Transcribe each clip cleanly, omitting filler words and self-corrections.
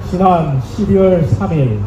지난 12월 3일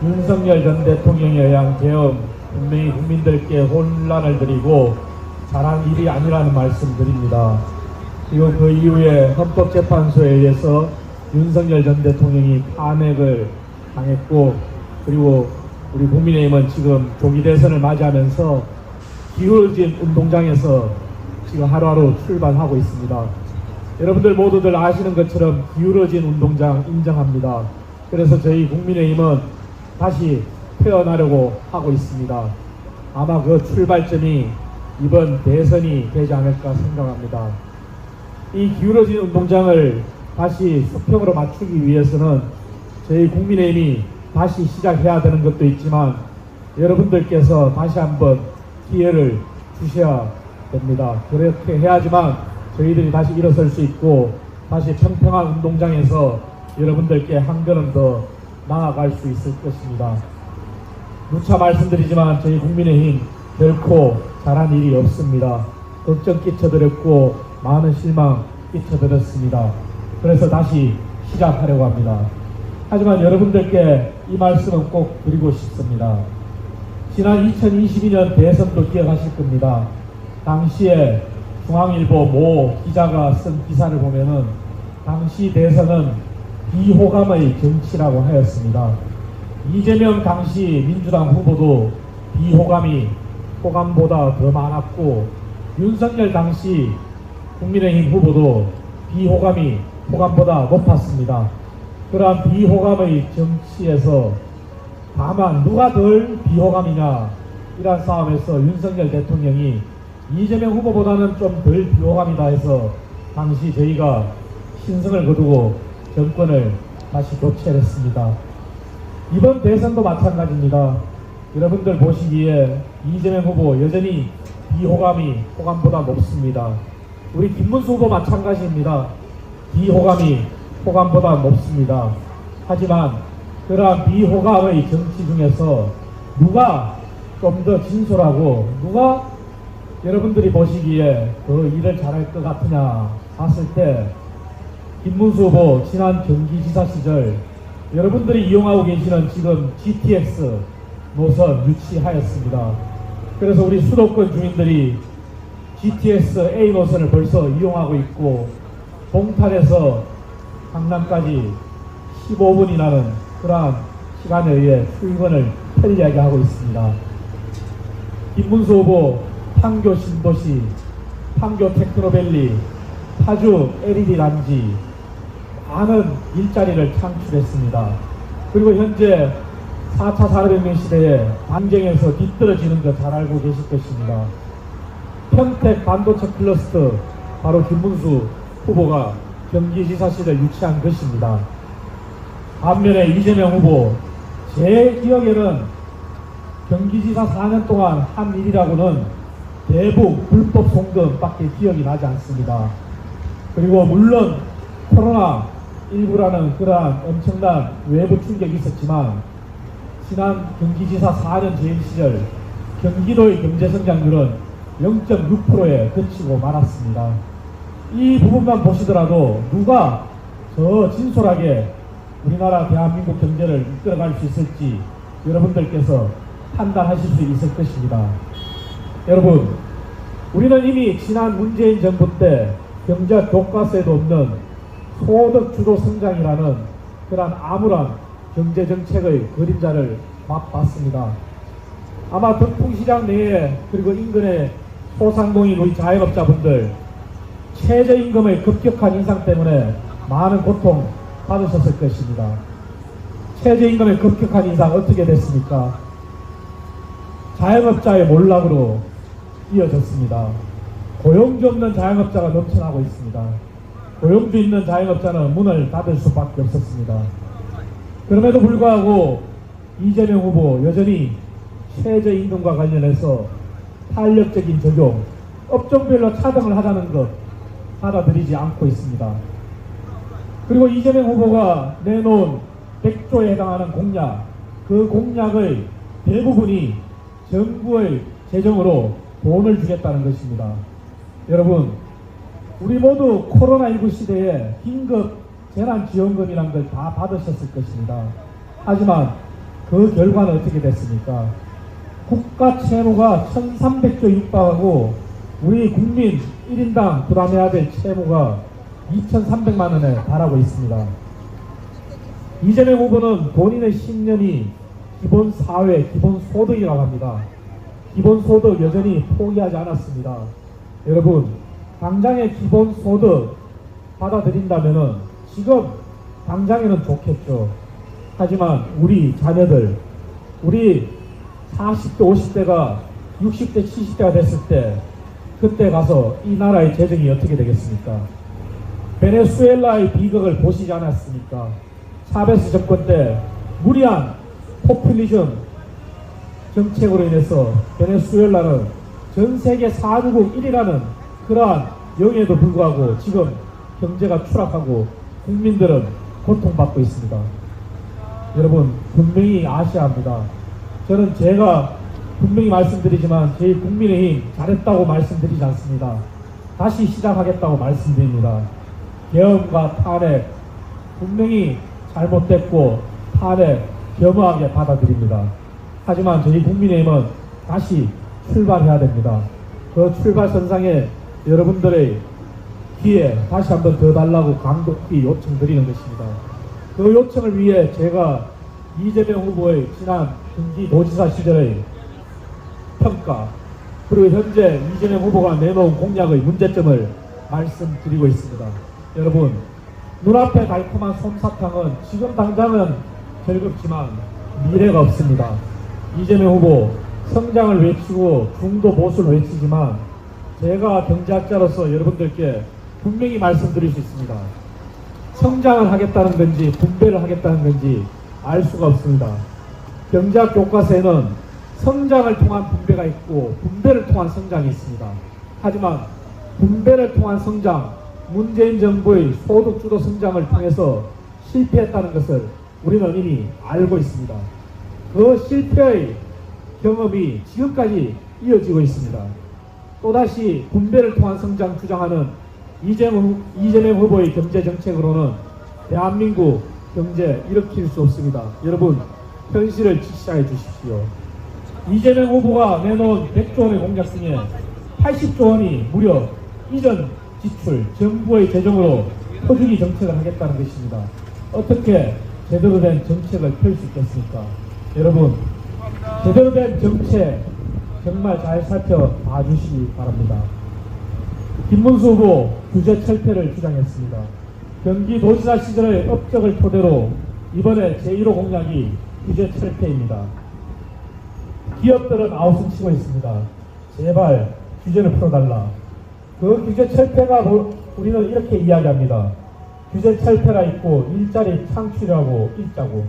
윤석열 전 대통령에 의한 계엄 분명히 국민들께 혼란을 드리고 잘한 일이 아니라는 말씀 드립니다. 그리고 그 이후에 헌법재판소에 의해서 윤석열 전 대통령이 탄핵을 당했고, 그리고 우리 국민의힘은 지금 조기 대선을 맞이하면서 기울어진 운동장에서 지금 하루하루 출발하고 있습니다. 여러분들 모두들 아시는 것처럼 기울어진 운동장 인정합니다. 그래서 저희 국민의힘은 다시 태어나려고 하고 있습니다. 아마 그 출발점이 이번 대선이 되지 않을까 생각합니다. 이 기울어진 운동장을 다시 수평으로 맞추기 위해서는 저희 국민의힘이 다시 시작해야 되는 것도 있지만 여러분들께서 다시 한번 기회를 주셔야 됩니다. 그렇게 해야지만 저희들이 다시 일어설 수 있고 다시 평평한 운동장에서 여러분들께 한 걸음 더 나아갈 수 있을 것입니다. 누차 말씀드리지만 저희 국민의힘 결코 잘한 일이 없습니다. 걱정 끼쳐드렸고 많은 실망 끼쳐드렸습니다. 그래서 다시 시작하려고 합니다. 하지만 여러분들께 이 말씀은 꼭 드리고 싶습니다. 지난 2022년 대선도 기억하실 겁니다. 당시에 중앙일보 모 기자가 쓴 기사를 보면은 당시 대선은 비호감의 정치라고 하였습니다. 이재명 당시 민주당 후보도 비호감이 호감보다 더 많았고, 윤석열 당시 국민의힘 후보도 비호감이 호감보다 높았습니다. 그러한 비호감의 정치에서 다만 누가 덜 비호감이냐, 이러한 싸움에서 윤석열 대통령이 이재명 후보보다는 좀 덜 비호감이다 해서 당시 저희가 신성을 거두고 정권을 다시 교체했습니다. 이번 대선도 마찬가지입니다. 여러분들 보시기에 이재명 후보 여전히 비호감이 호감보다 높습니다. 우리 김문수 후보 마찬가지입니다. 비호감이 호감보다 높습니다. 하지만 그러한 비호감의 정치 중에서 누가 좀 더 진솔하고 누가 여러분들이 보시기에 더 일을 잘할 것 같으냐 봤을 때 김문수 후보 지난 경기지사 시절 여러분들이 이용하고 계시는 지금 GTX 노선 유치하였습니다. 그래서 우리 수도권 주민들이 GTX A 노선을 벌써 이용하고 있고 동탄에서 강남까지 15분이라는 그러한 시간에 의해 출근을 편리하게 하고 있습니다. 김문수 후보 판교 신도시, 판교 테크노밸리, 파주 LED 단지 많은 일자리를 창출했습니다. 그리고 현재 4차 산업혁명 시대에 반경에서 뒤떨어지는 거 잘 알고 계실 것입니다. 평택 반도체 클러스터 바로 김문수 후보가 경기지사 시절 유치한 것입니다. 반면에 이재명 후보, 제 기억에는 경기지사 4년 동안 한 일이라고는 대북 불법 송금밖에 기억이 나지 않습니다. 그리고 물론 코로나19라는 그러한 엄청난 외부 충격이 있었지만 지난 경기지사 4년 재임 시절 경기도의 경제성장률은 0.6%에 그치고 말았습니다. 이 부분만 보시더라도 누가 더 진솔하게 우리나라 대한민국 경제를 이끌어갈 수 있을지 여러분들께서 판단하실 수 있을 것입니다. 여러분, 우리는 이미 지난 문재인 정부 때 경제 교과서에도 없는 소득 주도 성장이라는 그러한 암울한 경제 정책의 그림자를 맛봤습니다. 아마 덕풍시장 내에 그리고 인근의 소상공인 우리 자영업자분들 최저임금의 급격한 인상 때문에 많은 고통 받으셨을 것입니다. 최저임금의 급격한 인상 어떻게 됐습니까? 자영업자의 몰락으로 이어졌습니다. 고용주 없는 자영업자가 넘쳐나고 있습니다. 고용주 있는 자영업자는 문을 닫을 수밖에 없었습니다. 그럼에도 불구하고 이재명 후보 여전히 최저임금과 관련해서 탄력적인 적용, 업종별로 차등을 하자는 것 받아들이지 않고 있습니다. 그리고 이재명 후보가 내놓은 100조에 해당하는 공약, 그 공약의 대부분이 정부의 재정으로 돈을 주겠다는 것입니다. 여러분, 우리 모두 코로나19 시대에 긴급 재난지원금이란 걸 다 받으셨을 것입니다. 하지만 그 결과는 어떻게 됐습니까? 국가 채무가 1300조 육박하고 우리 국민 1인당 부담해야 될 채무가 2300만 원에 달하고 있습니다. 이재명 후보는 본인의 신념이 기본사회, 기본소득이라고 합니다. 기본소득 여전히 포기하지 않았습니다. 여러분, 당장의 기본소득 받아들인다면은 지금 당장에는 좋겠죠. 하지만 우리 자녀들, 우리 40대, 50대가 60대, 70대가 됐을 때 그때 가서 이 나라의 재정이 어떻게 되겠습니까? 베네수엘라의 비극을 보시지 않았습니까? 차베스 정권 때 무리한 포퓰리즘 정책으로 인해서 베네수엘라는 전 세계 산유국 1위라는 그러한 영예에도 불구하고 지금 경제가 추락하고 국민들은 고통받고 있습니다. 여러분, 분명히 아셔야 합니다. 저는 제가 분명히 말씀드리지만 저희 국민의힘 잘했다고 말씀드리지 않습니다. 다시 시작하겠다고 말씀드립니다. 계엄과 탄핵 분명히 잘못됐고 탄핵 겸허하게 받아들입니다. 하지만 저희 국민의힘은 다시 출발해야 됩니다. 그 출발선상에 여러분들의 기회 다시 한번 더 달라고 강독히 요청드리는 것입니다. 그 요청을 위해 제가 이재명 후보의 지난 경기도지사 시절의 평가 그리고 현재 이재명 후보가 내놓은 공약의 문제점을 말씀드리고 있습니다. 여러분, 눈앞에 달콤한 솜사탕은 지금 당장은 즐겁지만 미래가 없습니다. 이재명 후보 성장을 외치고 중도 보수를 외치지만 제가 경제학자로서 여러분들께 분명히 말씀드릴 수 있습니다. 성장을 하겠다는 건지 분배를 하겠다는 건지 알 수가 없습니다. 경제학 교과서에는 성장을 통한 분배가 있고 분배를 통한 성장이 있습니다. 하지만 분배를 통한 성장, 문재인 정부의 소득주도 성장을 통해서 실패했다는 것을 우리는 이미 알고 있습니다. 그 실패의 경험이 지금까지 이어지고 있습니다. 또다시 분배를 통한 성장 주장하는 이재명 후보의 경제정책으로는 대한민국 경제 일으킬 수 없습니다. 여러분, 현실을 직시해 주십시오. 이재명 후보가 내놓은 100조 원의 공약 중에 80조 원이 무려 이전 지출, 정부의 재정으로 퍼주기 정책을 하겠다는 것입니다. 어떻게 제대로 된 정책을 펼 수 있겠습니까? 여러분, 제대로 된 정책 정말 잘 살펴봐 주시기 바랍니다. 김문수 후보 규제 철폐를 주장했습니다. 경기도지사 시절의 업적을 토대로 이번에 제1호 공약이 규제 철폐입니다. 기업들은 아웃을 치고 있습니다. 제발 규제를 풀어달라. 그 규제 철폐가 우리는 이렇게 이야기합니다. 규제 철폐가 있고 일자리 창출이라고 일자고.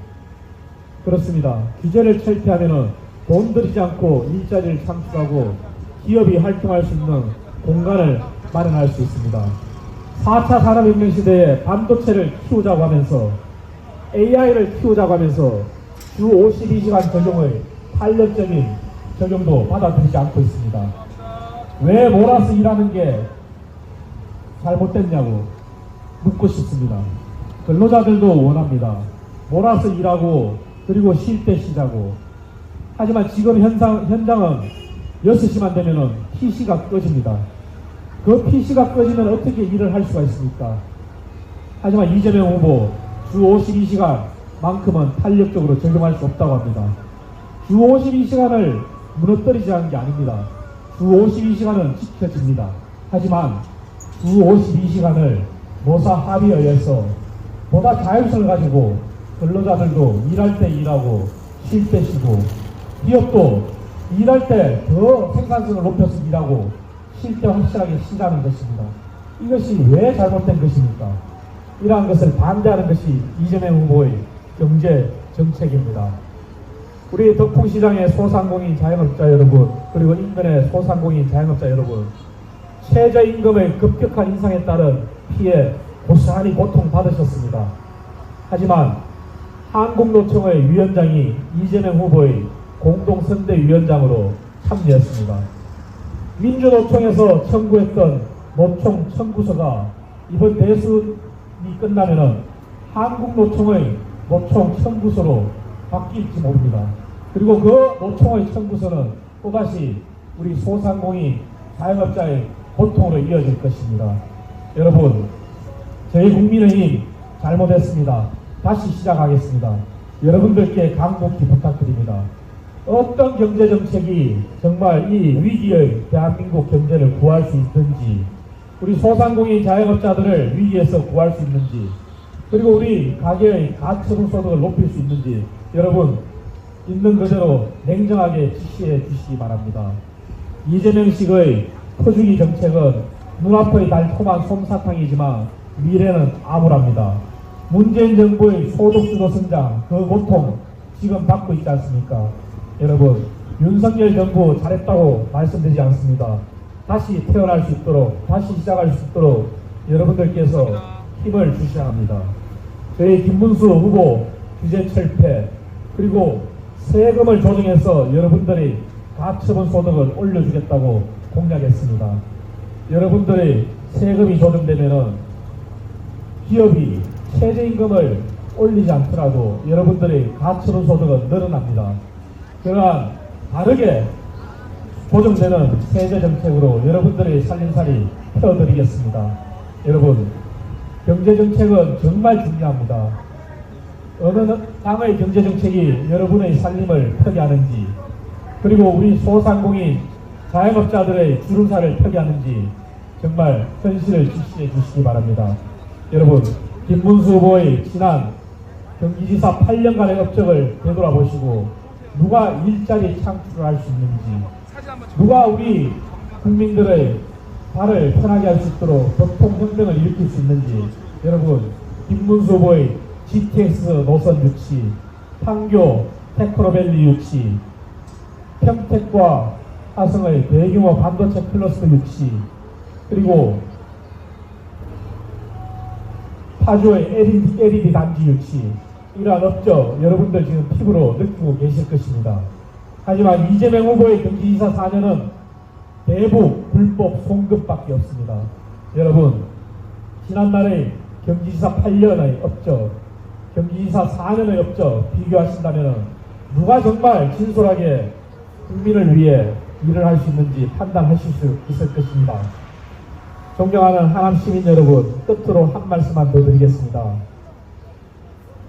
그렇습니다. 규제를 철폐하면은 돈 들이지 않고 일자리를 창출하고 기업이 활동할 수 있는 공간을 마련할 수 있습니다. 4차 산업혁명 시대에 반도체를 키우자고 하면서 AI를 키우자고 하면서 주 52시간 적용의 탄력적인 적용도 받아들이지 않고 있습니다. 왜 몰아서 일하는 게 잘못됐냐고 묻고 싶습니다. 근로자들도 원합니다. 몰아서 일하고 그리고 쉴 때 쉬자고. 하지만 지금 현장은 6시만 되면은 PC가 꺼집니다. 그 PC가 꺼지면 어떻게 일을 할 수가 있습니까? 하지만 이재명 후보 주 52시간만큼은 탄력적으로 적용할 수 없다고 합니다. 주 52시간을 무너뜨리자는 게 아닙니다. 주 52시간은 지켜집니다. 하지만 주 52시간을 노사 합의에 의해서 보다 자율성을 가지고 근로자들도 일할 때 일하고 쉴 때 쉬고 기업도 일할 때 더 생산성을 높여서 일하고 쉴 때 확실하게 쉬자는 것입니다. 이것이 왜 잘못된 것입니까? 이러한 것을 반대하는 것이 이재명 후보의 경제 정책입니다. 우리 덕풍시장의 소상공인 자영업자 여러분, 그리고 인근의 소상공인 자영업자 여러분, 최저임금의 급격한 인상에 따른 피해 고스란히 고통받으셨습니다. 하지만 한국노총의 위원장이 이재명 후보의 공동선대위원장으로 참여했습니다. 민주노총에서 청구했던 노총 청구서가 이번 대선이 끝나면은 한국노총의 노총 청구서로 바뀔지 모릅니다. 그리고 그 노총의 청구서는 또다시 우리 소상공인 자영업자의 고통으로 이어질 것입니다. 여러분, 저희 국민의힘 잘못했습니다. 다시 시작하겠습니다. 여러분들께 간곡히 부탁드립니다. 어떤 경제정책이 정말 이 위기의 대한민국 경제를 구할 수 있는지, 우리 소상공인 자영업자들을 위기에서 구할 수 있는지, 그리고 우리 가게의 가처분 소득을 높일 수 있는지 여러분 있는 그대로 냉정하게 지시해 주시기 바랍니다. 이재명식의 퍼주기 정책은 눈앞의 달콤한 솜사탕이지만 미래는 암울합니다. 문재인 정부의 소득주도 성장, 그 고통 지금 받고 있지 않습니까? 여러분, 윤석열 정부 잘했다고 말씀드리지 않습니다. 다시 태어날 수 있도록, 다시 시작할 수 있도록 여러분들께서 힘을 주셔야 합니다. 저희 김문수 후보 규제 철폐, 그리고 세금을 조정해서 여러분들이 가처분 소득을 올려주겠다고 공약했습니다. 여러분들의 세금이 조정되면은 기업이 최저임금을 올리지 않더라도 여러분들의 가처분 소득은 늘어납니다. 그러한 다르게 조정되는 세제 정책으로 여러분들의 살림살이 펴드리겠습니다. 여러분, 경제정책은 정말 중요합니다. 어느 당의 경제정책이 여러분의 살림을 펴게 하는지, 그리고 우리 소상공인 자영업자들의 주름살을 펴게 하는지 정말 현실을 지시해 주시기 바랍니다. 여러분, 김문수 후보의 지난 경기지사 8년간의 업적을 되돌아보시고 누가 일자리 창출을 할 수 있는지, 누가 우리 국민들의 발을 편하게 할 수 있도록 교통혁명을 일으킬 수 있는지, 여러분, 김문수 후보의 GTX 노선 유치, 판교 테크노밸리 유치, 평택과 화성의 대규모 반도체 클러스터 유치, 그리고 파주의 LED 단지 유치, 이러한 업적 여러분들 지금 피부로 느끼고 계실 것입니다. 하지만 이재명 후보의 경기지사 4년은 대북 불법 송금밖에 없습니다. 여러분, 지난날의 경기지사 8년의 업적, 경기지사 4년의 업적 비교하신다면 누가 정말 진솔하게 국민을 위해 일을 할 수 있는지 판단하실 수 있을 것입니다. 존경하는 하남 시민 여러분, 끝으로 한 말씀만 더 드리겠습니다.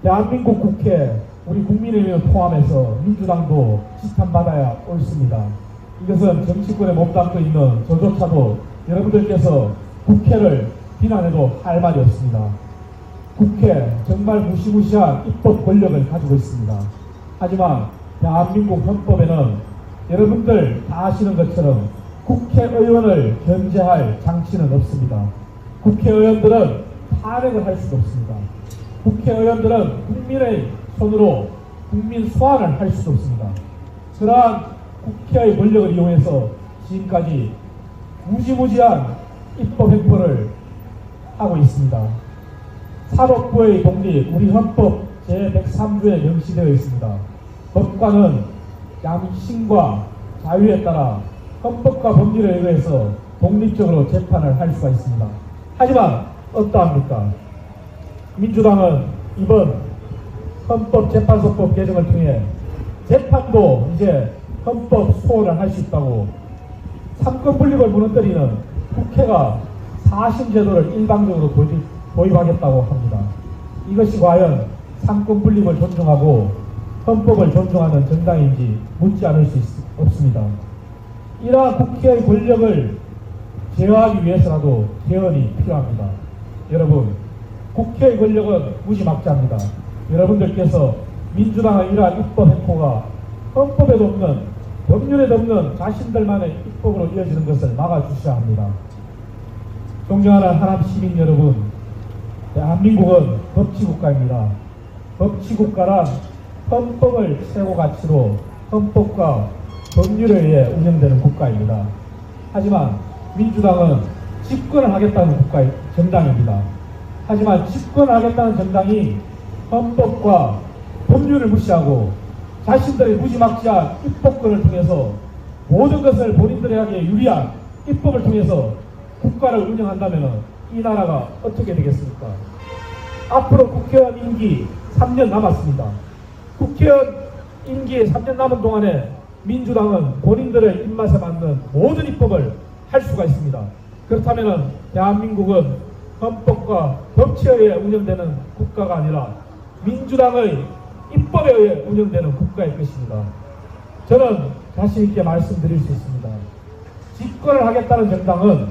대한민국 국회, 우리 국민의힘을 포함해서 민주당도 지탄받아야 옳습니다. 이것은 정치권에 몸담고 있는 저조차도 여러분들께서 국회를 비난해도 할 말이 없습니다. 국회 정말 무시무시한 입법 권력을 가지고 있습니다. 하지만 대한민국 헌법에는 여러분들 다 아시는 것처럼 국회의원을 견제할 장치는 없습니다. 국회의원들은 탄핵을 할 수도 없습니다. 국회의원들은 국민의 손으로 국민 소환을 할 수도 없습니다. 그러한 국회의 권력을 이용해서 지금까지 무지무지한 입법 행포를 하고 있습니다. 사법부의 독립, 우리 헌법 제103조에 명시되어 있습니다. 법관은 양심과 자유에 따라 헌법과 법률에 의해서 독립적으로 재판을 할 수가 있습니다. 하지만 어떠합니까? 민주당은 이번 헌법재판소법 개정을 통해 재판도 이제 헌법 소원을 할 수 있다고, 삼권 분립을 무너뜨리는 국회가 사심제도를 일방적으로 도입하겠다고 합니다. 이것이 과연 삼권 분립을 존중하고 헌법을 존중하는 정당인지 묻지 않을 수 없습니다. 이러한 국회의 권력을 제어하기 위해서라도 개헌이 필요합니다. 여러분, 국회의 권력은 무지막지합니다. 여러분들께서 민주당의 이러한 입법 행포가 헌법에도 없는, 법률에도 없는 자신들만의 입법으로 이어지는 것을 막아주셔야 합니다. 존경하는 하남 시민 여러분, 대한민국은 법치국가입니다. 법치국가란 헌법을 최고 가치로 헌법과 법률에 의해 운영되는 국가입니다. 하지만 민주당은 집권을 하겠다는 정당입니다. 하지만 집권을 하겠다는 정당이 헌법과 법률을 무시하고 자신들의 무지막지한 입법권을 통해서 모든 것을 본인들에게 유리한 입법을 통해서 국가를 운영한다면 이 나라가 어떻게 되겠습니까? 앞으로 국회의원 임기 3년 남았습니다. 국회의원 임기 3년 남은 동안에 민주당은 본인들의 입맛에 맞는 모든 입법을 할 수가 있습니다. 그렇다면 대한민국은 헌법과 법치에 의해 운영되는 국가가 아니라 민주당의 입법에 의해 운영되는 국가일 것입니다. 저는 자신 있게 말씀드릴 수 있습니다. 집권을 하겠다는 정당은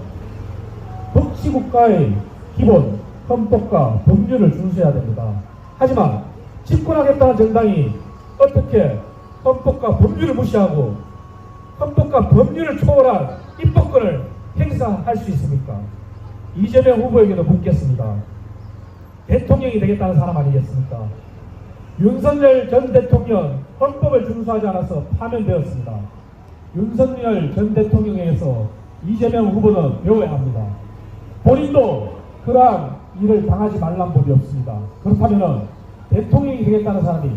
법치국가의 기본 헌법과 법률을 준수해야 됩니다. 하지만 집권하겠다는 정당이 어떻게 헌법과 법률을 무시하고 헌법과 법률을 초월한 입법권을 행사할 수 있습니까? 이재명 후보에게도 묻겠습니다. 대통령이 되겠다는 사람 아니겠습니까? 윤석열 전 대통령 헌법을 준수하지 않아서 파면되었습니다. 윤석열 전 대통령에게서 이재명 후보는 배워야 합니다. 본인도 그러한 일을 당하지 말란 법이 없습니다. 그렇다면 대통령이 되겠다는 사람이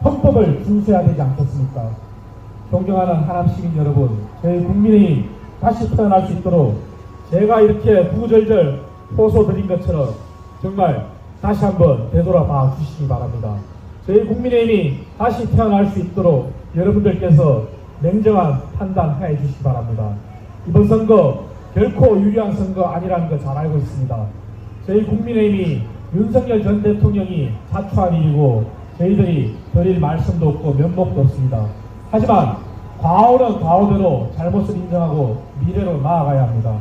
헌법을 준수해야 되지 않겠습니까? 존경하는 하남 시민 여러분, 저희 국민이 다시 태어날 수 있도록 제가 이렇게 구절절 호소드린 것처럼 정말 다시 한번 되돌아봐 주시기 바랍니다. 저희 국민의힘이 다시 태어날 수 있도록 여러분들께서 냉정한 판단해 주시기 바랍니다. 이번 선거 결코 유리한 선거 아니라는 거 잘 알고 있습니다. 저희 국민의힘이 윤석열 전 대통령이 자초한 일이고 저희들이 드릴 말씀도 없고 면목도 없습니다. 하지만 과오는 과오대로 잘못을 인정하고 미래로 나아가야 합니다.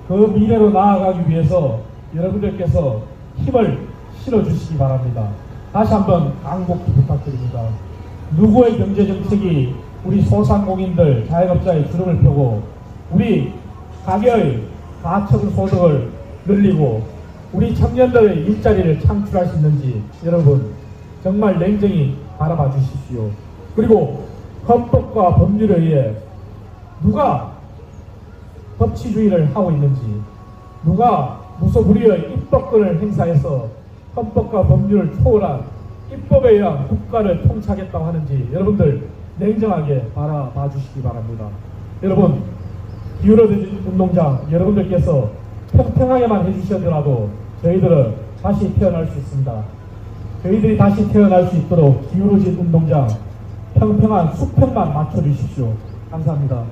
그 미래로 나아가기 위해서 여러분들께서 힘을 실어주시기 바랍니다. 다시 한번 강곡히 부탁드립니다. 누구의 경제정책이 우리 소상공인들, 자영업자의 주름을 펴고 우리 가게의 가처분 소득을 늘리고 우리 청년들의 일자리를 창출할 수 있는지 여러분 정말 냉정히 바라봐 주십시오. 그리고 헌법과 법률에 의해 누가 법치주의를 하고 있는지, 누가 무소불위의 입법권을 행사해서 헌법과 법률을 초월한 입법에 의한 국가를 통치하겠다고 하는지 여러분들 냉정하게 바라봐 주시기 바랍니다. 여러분, 기울어진 운동장 여러분들께서 평평하게만 해주시더라도 저희들은 다시 태어날 수 있습니다. 저희들이 다시 태어날 수 있도록 기울어진 운동장 평평한 수평만 맞춰주십시오. 감사합니다.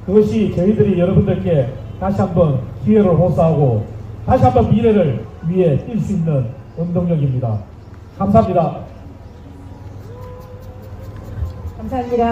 그것이 저희들이 여러분들께 다시 한번 기회를 호소하고 다시 한번 미래를 위해 뛸 수 있는 운동력입니다. 감사합니다. 감사합니다.